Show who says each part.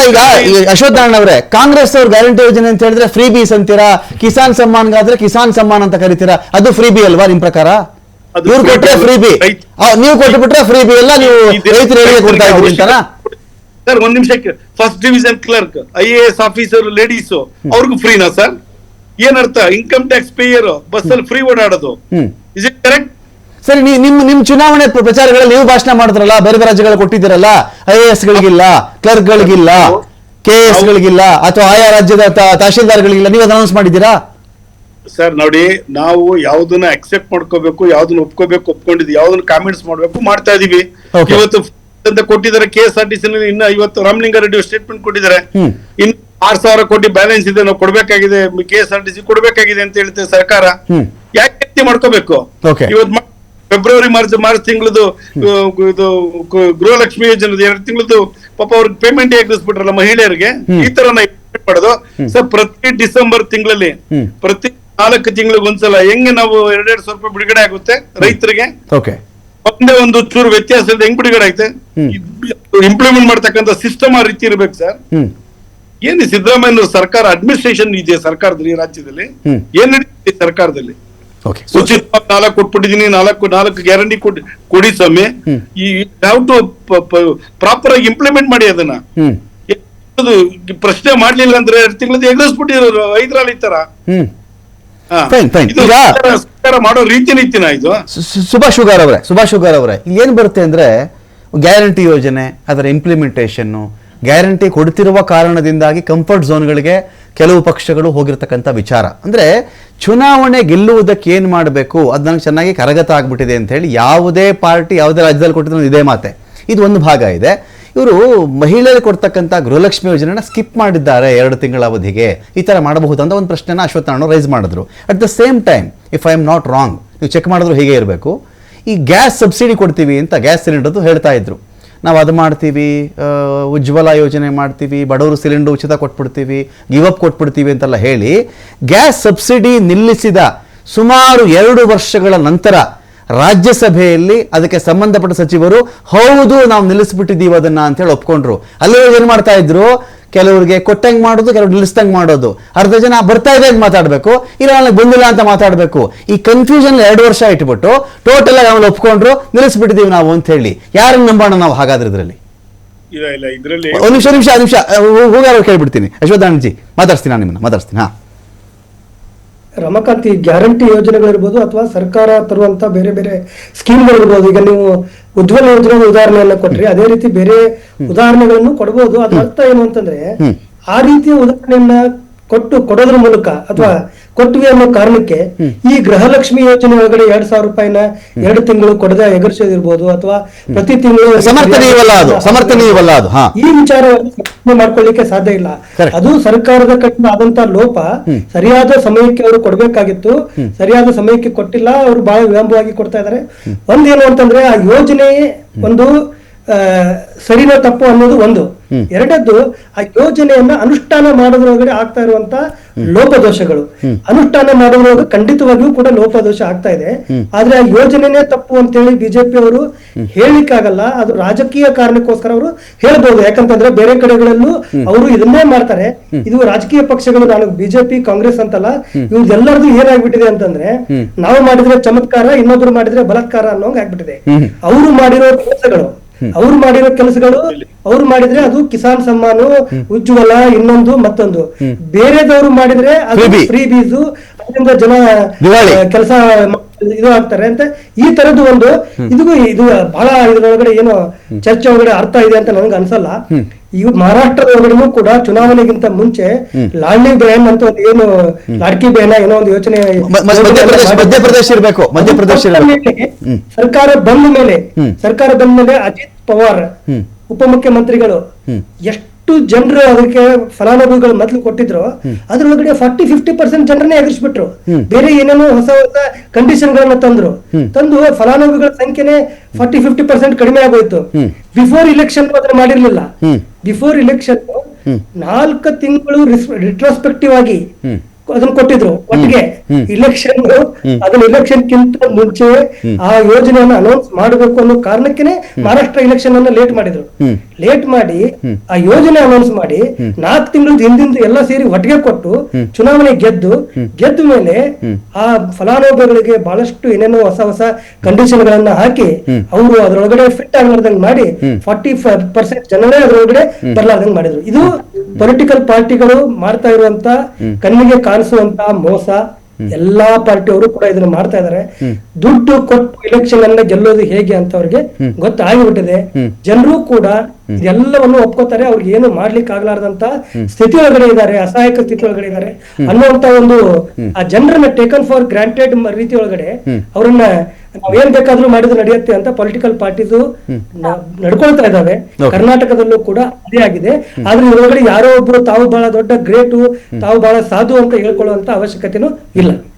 Speaker 1: ಅಲ್ಲ ಈಗ ಅಶ್ವಥ್ ನಾರಾಯಣ ಅವರೇ, ಕಾಂಗ್ರೆಸ್ ಅವ್ರ ಗ್ಯಾರಂಟಿ ಯೋಜನೆ ಅಂತ ಹೇಳಿದ್ರೆ ಫ್ರೀ ಬೀಸ್ ಅಂತೀರಾ, ಕಿಸಾನ್ ಸಮ್ಮಾನ್ಗಾದ್ರೆ ಕಿಸಾನ್ ಸಮ್ಮಾನ್ ಅಂತ ಕರಿತೀರಾ, ಅದು ಫ್ರೀ ಬಿ ಅಲ್ವಾ ನಿಮ್ ಪ್ರಕಾರ? ಇವ್ರು ಕೊಟ್ರೆ ಫ್ರೀ ಬಿ, ನೀವು ಕೊಟ್ಟುಬಿಟ್ರೆ ಫ್ರೀ ಬಿ ಎಲ್ಲ ನೀವು ರೈತರಿಗೆ ಕೊಡ್ತಾ ಇದ್ದೀರಿ ಅಂತಾನ?
Speaker 2: ಸರ್ ಒಂದ್ ನಿಮಿಷಕ್ಕೆ, first division clerk, IAS officer ladies ಅವ್ರಿಗೂ ಫ್ರೀನಾ ಸರ್? ಏನರ್ಥ? ಇನ್ಕಮ್ ಟ್ಯಾಕ್ಸ್ ಪೇಯರ್ ಬಸ್ ಅಲ್ಲಿ ಫ್ರೀ ಓಡಾಡೋದು, ಇಸ್ ಇಟ್ ಕರೆಕ್ಟ್?
Speaker 1: ಸರಿ, ನಿಮ್ ಚುನಾವಣೆ ಪ್ರಚಾರಗಳಲ್ಲಿ ನೀವು ಭಾಷಣ ಮಾಡಿದ್ರಲ್ಲ, ಬೇರೆ ಬೇರೆ ರಾಜ್ಯಗಳು ಕೊಟ್ಟಿದ್ದೀರಲ್ಲ, IAS ಗಳಿಗಿಲ್ಲ, ಕ್ಲರ್ಕ್ ಗಳಿಗಿಲ್ಲ, KS ಗಳಿಗಿಲ್ಲ, ಅಥವಾ ಆಯಾ ರಾಜ್ಯದ ತಹಶೀಲ್ದಾರ್ಗಳಿಗಿಲ್ಲ, ನೀವು ಅನೌನ್ಸ್ ಮಾಡಿದ್ದೀರಾ?
Speaker 2: ಸರ್ ನೋಡಿ, ನಾವು ಯಾವ್ದನ್ನ ಅಕ್ಸೆಪ್ಟ್ ಮಾಡ್ಕೋಬೇಕು, ಯಾವ್ದನ್ನ ಒಪ್ಕೊಂಡಿದ್ವಿ, ಯಾವ್ದನ್ನ ಕಾಮೆಂಟ್ಸ್ ಮಾಡ್ಬೇಕು ಮಾಡ್ತಾ ಇದೀವಿ. ಇವತ್ತು ಅಂತ ಕೊಟ್ಟಿದ್ದಾರೆ KSRTC ಇನ್ನ ಇವತ್ತು ರಾಮಲಿಂಗಾರೆಡ್ಡಿ ಸ್ಟೇಟ್ಮೆಂಟ್ ಕೊಟ್ಟಿದ್ದಾರೆ, ಇನ್ನು 6,000 ಕೋಟಿ ಬ್ಯಾಲೆನ್ಸ್ ಇದೆ, ನಾವು ಕೊಡ್ಬೇಕಾಗಿದೆ, KSRTC ಕೊಡ್ಬೇಕಾಗಿದೆ ಅಂತ ಹೇಳ್ತೇವೆ ಸರ್ಕಾರ. ಯಾಕೆ ಮಾಡ್ಕೋಬೇಕು? ಇವತ್ತು ಫೆಬ್ರವರಿ ಮಾರ್ಚ್ ತಿಂಗಳದು ಇದು ಗೃಹಲಕ್ಷ್ಮಿ ಯೋಜನೆ 2 ತಿಂಗಳದು ಪಾಪ ಅವ್ರಿಗೆ ಪೇಮೆಂಟ್ ಎಗ್ರಿಸ್ಬಿಟ್ರಲ್ಲ ಮಹಿಳೆಯರಿಗೆ, ಈ ತರ ಮಾಡೋದು ಸರ್. ಪ್ರತಿ ಡಿಸೆಂಬರ್ ತಿಂಗಳಲ್ಲಿ ಪ್ರತಿ 4 ತಿಂಗಳಿಗೆ ಒಂದ್ಸಲ ಹೆಂಗೆ ನಾವು 2,200 ರೂಪಾಯಿ ಬಿಡುಗಡೆ ಆಗುತ್ತೆ ರೈತರಿಗೆ, ಒಂದೇ ಒಂದು ಚೂರು ವ್ಯತ್ಯಾಸ ಇಲ್ಲದೆ ಹೆಂಗ್ ಬಿಡುಗಡೆ ಆಗುತ್ತೆ? ಇಂಪ್ಲಿಮೆಂಟ್ ಮಾಡ್ತಕ್ಕಂಥ ಸಿಸ್ಟಮ್ ಆ ರೀತಿ ಇರ್ಬೇಕು ಸರ್. ಏನ್ ಸಿದ್ದರಾಮಯ್ಯ ಸರ್ಕಾರ ಅಡ್ಮಿನಿಸ್ಟ್ರೇಷನ್ ಇದೆ ಸರ್ಕಾರದಲ್ಲಿ, ರಾಜ್ಯದಲ್ಲಿ ಏನ್ ನಡೀತಿದೆ ಸರ್ಕಾರದಲ್ಲಿ? ಉಚಿತವಾಗಿ 4 ಕೊಟ್ಬಿಟ್ಟಿದೀನಿ, 4 ಗ್ಯಾರಂಟಿ ಕೊಡಿ ಸ್ವಾಮಿ. ಈ ಹ್ಯಾವ್ ಟು ಪ್ರಾಪರ್ ಆಗಿ ಇಂಪ್ಲಿಮೆಂಟ್ ಮಾಡಿ ಅದನ್ನ. ಪ್ರಶ್ನೆ ಮಾಡ್ಲಿಲ್ಲ ಅಂದ್ರೆ 2 ತಿಂಗಳದ್ದು ಎಗರಿಸ್ಬಿಟ್ಟಿರೋರು ಹೈದರಾಲಿ ತರ ಸರ್ಕಾರ ಮಾಡೋ ರೀತಿ ನೀತಿನ ಇದು.
Speaker 1: ಸುಭಾಷ್ ಹುಗಾರ್ ಅವರೇ, ಏನ್ ಬರುತ್ತೆ ಅಂದ್ರೆ ಗ್ಯಾರಂಟಿ ಯೋಜನೆ, ಅದರ ಇಂಪ್ಲಿಮೆಂಟೇಷನ್, ಗ್ಯಾರಂಟಿ ಕೊಡ್ತಿರುವ ಕಾರಣದಿಂದಾಗಿ ಕಂಫರ್ಟ್ ಝೋನ್ಗಳಿಗೆ ಕೆಲವು ಪಕ್ಷಗಳು ಹೋಗಿರ್ತಕ್ಕಂಥ ವಿಚಾರ ಅಂದ್ರೆ ಚುನಾವಣೆ ಗೆಲ್ಲುವುದಕ್ಕೆ ಏನ್ ಮಾಡಬೇಕು ಅದು ನನಗೆ ಚೆನ್ನಾಗಿ ಕರಗತ ಆಗ್ಬಿಟ್ಟಿದೆ ಅಂತ ಹೇಳಿ ಯಾವುದೇ ಪಾರ್ಟಿ ಯಾವುದೇ ರಾಜ್ಯದಲ್ಲಿ ಕೊಟ್ಟಿದ್ರು ಇದೇ ಮಾತೆ. ಇದು ಒಂದು ಭಾಗ ಇದೆ. ಇವರು ಮಹಿಳೆಯರಿಗೆ ಕೊಡ್ತಕ್ಕಂಥ ಗೃಹಲಕ್ಷ್ಮಿ ಯೋಜನೆನ ಸ್ಕಿಪ್ ಮಾಡಿದ್ದಾರೆ 2 ತಿಂಗಳ ಅವಧಿಗೆ. ಈ ತರ ಮಾಡಬಹುದು ಅಂತ ಒಂದು ಪ್ರಶ್ನೆನ ಅಶ್ವಥ್ ನಾರಾಯಣ ರೈಸ್ ಮಾಡಿದ್ರು. At the same time, if I am not wrong, ನೀವು ಚೆಕ್ ಮಾಡಿದ್ರು ಹೀಗೆ ಇರಬೇಕು, ಈ ಗ್ಯಾಸ್ ಸಬ್ಸಿಡಿ ಕೊಡ್ತೀವಿ ಅಂತ ಗ್ಯಾಸ್ ಸಿಲಿಂಡರ್ದು ಹೇಳ್ತಾ ಇದ್ರು. ನಾವು ಅದು ಮಾಡ್ತೀವಿ, ಉಜ್ವಲ ಯೋಜನೆ ಮಾಡ್ತೀವಿ, ಬಡವರು ಸಿಲಿಂಡರ್ ಉಚಿತ ಕೊಟ್ಬಿಡ್ತೀವಿ, ಗಿವ್ ಅಪ್ ಕೊಟ್ಬಿಡ್ತೀವಿ ಅಂತೆಲ್ಲ ಹೇಳಿ ಗ್ಯಾಸ್ ಸಬ್ಸಿಡಿ ನಿಲ್ಲಿಸಿದ ಸುಮಾರು 2 ವರ್ಷಗಳ ನಂತರ ರಾಜ್ಯಸಭೆಯಲ್ಲಿ ಅದಕ್ಕೆ ಸಂಬಂಧಪಟ್ಟ ಸಚಿವರು ಹೌದು ನಾವು ನಿಲ್ಲಿಸ್ಬಿಟ್ಟಿದ್ದೀವಿ ಅದನ್ನ ಅಂತ ಹೇಳಿ ಒಪ್ಕೊಂಡ್ರು. ಅಲ್ಲಿ ಏನ್ ಮಾಡ್ತಾ ಇದ್ರು, ಕೆಲವರಿಗೆ ಕೊಟ್ಟಂಗೆ ಮಾಡೋದು, ಕೆಲವರು ನಿಲ್ಲಿಸ್ದಂಗೆ ಮಾಡೋದು. ಅರ್ಧ ಜನ ಬರ್ತಾ ಇದೆ ಅಂತ ಮಾತಾಡಬೇಕು, ಇಲ್ಲ ನನಗೆ ಬಂದಿಲ್ಲ ಅಂತ ಮಾತಾಡಬೇಕು. ಈ ಕನ್ಫ್ಯೂಷನ್ 2 ವರ್ಷ ಇಟ್ಬಿಟ್ಟು ಟೋಟಲ್ ಆಗಿ ಆಮೇಲೆ ಒಪ್ಕೊಂಡ್ರು, ನಿಲ್ಲಿಸ್ಬಿಟ್ಟಿದ್ದೀವಿ ನಾವು ಅಂತ ಹೇಳಿ. ಯಾರನ್ನ ನಂಬೋಣ ನಾವು ಹಾಗಾದ್ರೆ ಇದರಲ್ಲಿ? ಒಂದು ನಿಮಿಷ ಹೋಗಾರ ಕೇಳ್ಬಿಡ್ತೀನಿ. ಅಶ್ವಥ್ ನಾರಾಯಣಜಿ ಮಾತಾಡ್ತೀನಿ, ನಾನು ನಿಮ್ಮನ್ನ ಮಾತಾಡ್ತೀನಿ.
Speaker 3: ರಮಾಕಾಂತ್, ಈ ಗ್ಯಾರಂಟಿ ಯೋಜನೆಗಳಿರ್ಬೋದು ಅಥವಾ ಸರ್ಕಾರ ತರುವಂತ ಬೇರೆ ಬೇರೆ ಸ್ಕೀಮ್ಗಳಿರ್ಬೋದು, ಈಗ ನೀವು ಉಜ್ವಲ ಯೋಜನೆ ಉದಾಹರಣೆಯನ್ನ ಕೊಟ್ರಿ, ಅದೇ ರೀತಿ ಬೇರೆ ಉದಾಹರಣೆಗಳನ್ನು ಕೊಡಬಹುದು. ಅದ್ರ ಅರ್ಥ ಏನು ಅಂತಂದ್ರೆ, ಆ ರೀತಿಯ ಉದಾಹರಣೆಯನ್ನ ಕೊಡೋದ್ರ ಮೂಲಕ ಅಥವಾ ಕೊಟ್ವಿ ಅನ್ನೋ ಕಾರಣಕ್ಕೆ ಈ ಗೃಹಲಕ್ಷ್ಮಿ ಯೋಜನೆ ಒಳಗಡೆ 2,000 ರೂಪಾಯಿನ 2 ತಿಂಗಳು ಕೊಡದೆ ಎಗರಿಸೋದಿರ್ಬೋದು, ಅಥವಾ ಪ್ರತಿ ತಿಂಗಳು
Speaker 1: ಸಮರ್ಥನೀಯವಲ್ಲ ಅದು.
Speaker 3: ಈ ವಿಚಾರವನ್ನು ಮಾಡ್ಕೊಳ್ಳಿಕ್ಕೆ ಸಾಧ್ಯ ಇಲ್ಲ. ಅದು ಸರ್ಕಾರದ ಕಡೆಯಿಂದ ಆದಂತ ಲೋಪ. ಸರಿಯಾದ ಸಮಯಕ್ಕೆ ಅವರು ಕೊಡ್ಬೇಕಾಗಿತ್ತು, ಸರಿಯಾದ ಸಮಯಕ್ಕೆ ಕೊಟ್ಟಿಲ್ಲ, ಅವರು ಬಹಳ ವಿಳಂಬವಾಗಿ ಕೊಡ್ತಾ ಇದ್ದಾರೆ. ಒಂದೇನು ಅಂತಂದ್ರೆ, ಆ ಯೋಜನೆ ಒಂದು ಸರಿನೋ ತಪ್ಪು ಅನ್ನೋದು ಒಂದು. ಎರಡದ್ದು, ಆ ಯೋಜನೆಯನ್ನ ಅನುಷ್ಠಾನ ಮಾಡೋದ್ರೊಳಗಡೆ ಆಗ್ತಾ ಇರುವಂತ ಲೋಪದೋಷಗಳು. ಅನುಷ್ಠಾನ ಮಾಡೋದ್ರೊಳಗೆ ಖಂಡಿತವಾಗಿಯೂ ಕೂಡ ಲೋಪದೋಷ ಆಗ್ತಾ ಇದೆ. ಆದ್ರೆ ಆ ಯೋಜನೆನೇ ತಪ್ಪು ಅಂತೇಳಿ ಬಿಜೆಪಿ ಅವರು ಹೇಳಿಕ್ಕಾಗಲ್ಲ. ಅದು ರಾಜಕೀಯ ಕಾರಣಕ್ಕೋಸ್ಕರ ಅವರು ಹೇಳ್ಬೋದು. ಯಾಕಂತಂದ್ರೆ ಬೇರೆ ಕಡೆಗಳಲ್ಲೂ ಅವರು ಇದನ್ನೇ ಮಾಡ್ತಾರೆ. ಇದು ರಾಜಕೀಯ ಪಕ್ಷಗಳು, ನಾನು ಬಿಜೆಪಿ ಕಾಂಗ್ರೆಸ್ ಅಂತಲ್ಲ, ಇವ್ರದೆಲ್ಲರದು ಏನಾಗ್ಬಿಟ್ಟಿದೆ ಅಂತಂದ್ರೆ, ನಾವು ಮಾಡಿದ್ರೆ ಚಮತ್ಕಾರ, ಇನ್ನೊಬ್ರು ಮಾಡಿದ್ರೆ ಬಲಾತ್ಕಾರ ಅನ್ನೋಂಗ್ ಆಗ್ಬಿಟ್ಟಿದೆ. ಅವರು ಮಾಡಿರೋ ಕೆಲಸಗಳು ಅವ್ರು ಮಾಡಿದ್ರೆ ಅದು ಕಿಸಾನ್ ಸಮ್ಮಾನು, ಉಜ್ವಲ, ಇನ್ನೊಂದು ಮತ್ತೊಂದು. ಬೇರೆದವ್ರು ಮಾಡಿದ್ರೆ ಅದು ಫ್ರೀ ಬೀಸು, ಅದರಿಂದ ಜನ ಕೆಲಸ ಇದು ಆಗ್ತಾರೆ ಅಂತ. ಈ ತರದ್ದು ಒಂದು ಇದು ಬಹಳ ಇದ್ರೊಳಗಡೆ ಏನೋ ಚರ್ಚೆ ಒಳಗಡೆ ಅರ್ಥ ಇದೆ ಅಂತ ನನಗೆ ಅನ್ಸಲ್ಲ. ಈಗ ಮಹಾರಾಷ್ಟ್ರದ ಒಳಗಡೆನೂ ಕೂಡ ಚುನಾವಣೆಗಿಂತ ಮುಂಚೆ ಲಾಡ್ಲಿ ಬೆಹನ್ ಅಂತ ಒಂದು ಏನು ಲಾಡ್ಕಿ ಬೆಹನ ಏನೋ ಒಂದು ಯೋಚನೆ ಸರ್ಕಾರ ಬಂದ ಮೇಲೆ ಅಜಿತ್ ಪವಾರ್ ಉಪಮುಖ್ಯಮಂತ್ರಿಗಳು ಎಷ್ಟು ಜನರು ಅದಕ್ಕೆ ಫಲಾನುಭವಿಗಳು ಮೊದಲು ಕೊಟ್ಟಿದ್ರು, ಅದ್ರೊಳಗಡೆ 40-50% ಜನರನ್ನೇ ಎಗರಿಸ್ಬಿಟ್ರು. ಬೇರೆ ಏನೇನೋ ಹೊಸ ಕಂಡೀಷನ್ ಗಳನ್ನ ತಂದು ಫಲಾನುಭವಿಗಳ ಸಂಖ್ಯೆನೆ 40-50% ಕಡಿಮೆ ಆಗೋಯ್ತು. ಬಿಫೋರ್ ಇಲೆಕ್ಷನ್ ಅದನ್ನ ಮಾಡಿರ್ಲಿಲ್ಲ. ಬಿಫೋರ್ ಇಲೆಕ್ಷನ್ 4 ತಿಂಗಳು ರಿಟ್ರೋಸ್ಪೆಕ್ಟಿವ್ ಆಗಿ ಅದನ್ನ ಕೊಟ್ಟಿದ್ರು ಒಟ್ಟಿಗೆ. ಇಲೆಕ್ಷನ್ ಗಿಂತ ಮುಂಚೆ ಆ ಯೋಜನೆಯನ್ನು ಅನೌನ್ಸ್ ಮಾಡಬೇಕು ಅನ್ನೋ ಕಾರಣಕ್ಕೆ ಮಹಾರಾಷ್ಟ್ರ ಇಲೆಕ್ಷನ್ ಅನ್ನ ಲೇಟ್ ಮಾಡಿದ್ರು. ಲೇಟ್ ಮಾಡಿ ಆ ಯೋಜನೆ ಅನೌನ್ಸ್ ಮಾಡಿ 4 ತಿಂಗಳ ಹಿಂದಿಂದ ಎಲ್ಲ ಸೇರಿ ಒಟ್ಟಿಗೆ ಕೊಟ್ಟು ಚುನಾವಣೆ ಗೆದ್ದ ಮೇಲೆ ಆ ಫಲಾನುಭವಿಗಳಿಗೆ ಬಹಳಷ್ಟು ಏನೇನೋ ಹೊಸ ಕಂಡೀಷನ್ ಗಳನ್ನ ಹಾಕಿ ಅವರು ಅದರೊಳಗಡೆ ಫಿಟ್ ಆಗ್ಲಾರ್ದಂಗ್ ಮಾಡಿ 40% ಜನರೇ ಅದರೊಳಗಡೆ ಬರ್ಲಾರ್ದಂಗ್ ಮಾಡಿದ್ರು. ಇದು ಪೊಲಿಟಿಕಲ್ ಪಾರ್ಟಿಗಳು ಮಾಡ್ತಾ ಇರುವಂತ ಕಣ್ಣಿಗೆ ಕಾಣಿಸುವಂತ ಮೋಸ. ಎಲ್ಲಾ ಪಾರ್ಟಿಯವರು ಕೂಡ ಇದನ್ನ ಮಾಡ್ತಾ ಇದಾರೆ. ದುಡ್ಡು ಕೊಟ್ಟು ಎಲೆಕ್ಷನ್ ಅನ್ನ ಗೆಲ್ಲೋದು ಹೇಗೆ ಅಂತ ಅವ್ರಿಗೆ ಗೊತ್ತಾಗಿಬಿಟ್ಟಿದೆ. ಜನರು ಕೂಡ ಎಲ್ಲವನ್ನು ಒಪ್ಕೋತಾರೆ. ಅವ್ರಿಗೆ ಏನು ಮಾಡ್ಲಿಕ್ಕೆ ಆಗ್ಲಾರ್ದಂತ ಸ್ಥಿತಿ ಒಳಗಡೆ ಇದ್ದಾರೆ, ಅಸಹಾಯಕ ಸ್ಥಿತಿ ಒಳಗಡೆ ಇದ್ದಾರೆ ಅನ್ನುವಂತ ಒಂದು ಆ ಜನರನ್ನ ಟೇಕನ್ ಫಾರ್ ಗ್ರಾಂಟೆಡ್ ರೀತಿ ಒಳಗಡೆ ಅವ್ರನ್ನ ನಾವ್ ಏನ್ ಬೇಕಾದ್ರೂ ಮಾಡಿದ್ರು ನಡೆಯುತ್ತೆ ಅಂತ ಪೊಲಿಟಿಕಲ್ ಪಾರ್ಟೀಸು ನಡ್ಕೊಳ್ತಾ ಇದಾವೆ. ಕರ್ನಾಟಕದಲ್ಲೂ ಕೂಡ ಅದೇ ಆಗಿದೆ. ಆದ್ರೆ ಇದ್ರೊಳಗಡೆ ಯಾರೋ ಒಬ್ರು ತಾವು ಬಹಳ ದೊಡ್ಡ ಗ್ರೇಟು, ತಾವು ಬಹಳ ಸಾಧು ಅಂತ ಹೇಳ್ಕೊಳ್ಳುವಂತ ಅವಶ್ಯಕತೆನೂ ಇಲ್ಲ.